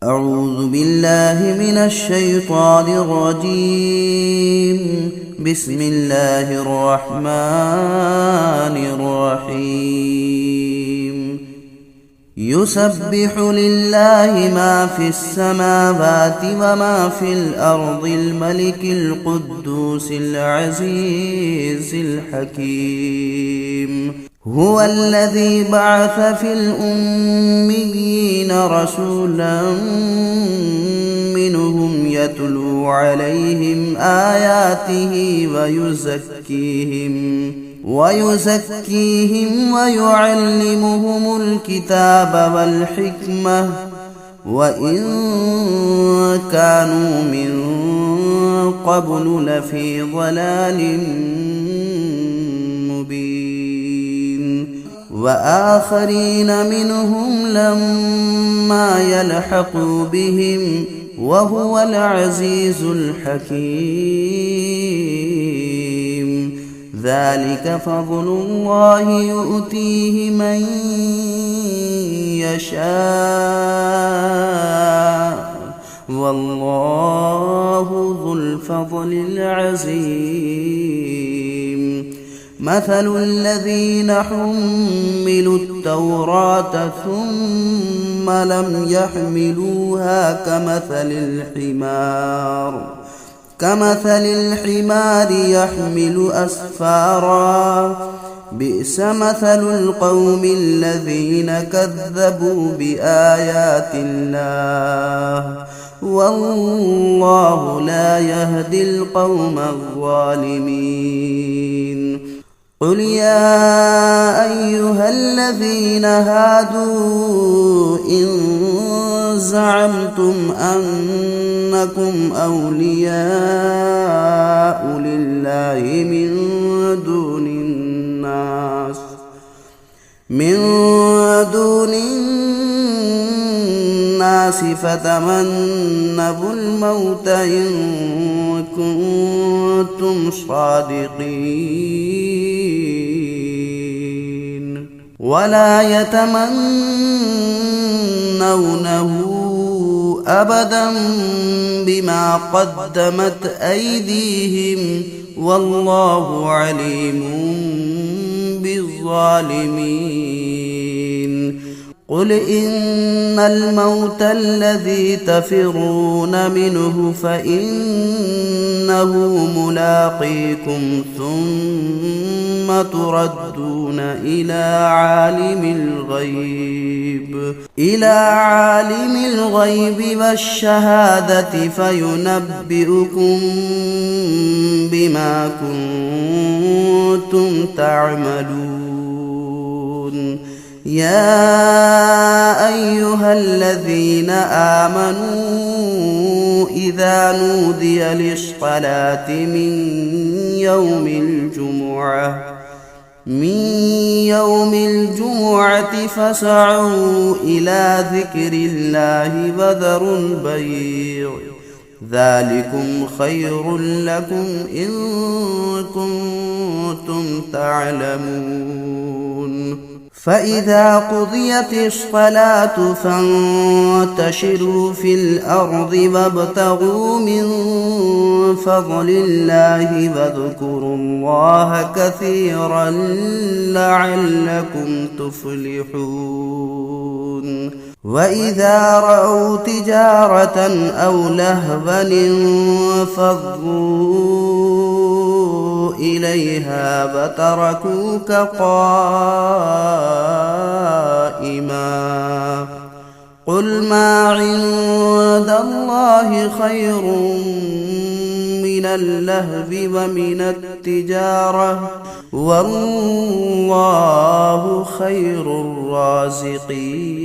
أعوذ بالله من الشيطان الرجيم. بسم الله الرحمن الرحيم. يسبح لله ما في السماوات وما في الأرض الملك القدوس العزيز الحكيم. هو الذي بعث في الأميين رسولا منهم يتلو عليهم آياته ويزكيهم ويعلمهم الكتاب والحكمة وإن كانوا من قبل لفي ضلال مبين. وآخرين منهم لما يلحقوا بهم وهو العزيز الحكيم. ذلك فضل الله يؤتيه من يشاء والله ذو الفضل العظيم. مثل الذين حملوا التوراة ثم لم يحملوها كمثل الحمار يحمل أسفارا. بئس مثل القوم الذين كذبوا بآيات الله والله لا يهدي القوم الظالمين. قل يا أيها الذين هادوا إن زعمتم أنكم أولياء لله من دون الناس فتمنوا الموت إن كنتم صادقين ولا يتمنونه أبدا بما قدمت أيديهم والله عليم بالظالمين. قل إن الموت الذي تفرون منه فإنه ملاقيكم ثم تردون إلى عالم الغيب والشهادة فينبئكم بما كنتم تعملون. يا أيها الذين آمنوا إذا نودي للصلاة من يوم الجمعة فاسعوا إلى ذكر الله وذروا البيع ذلكم خير لكم إن كنتم تعلمون. فإذا قضيت الصلاة فانتشروا في الأرض وابتغوا من فضل الله واذكروا الله كثيرا لعلكم تفلحون. وإذا رأوا تجارة أو لهوا انفضوا إليها وتركوك قائما. قل ما عند الله خير من اللهو ومن التجارة والله خير الرازقين.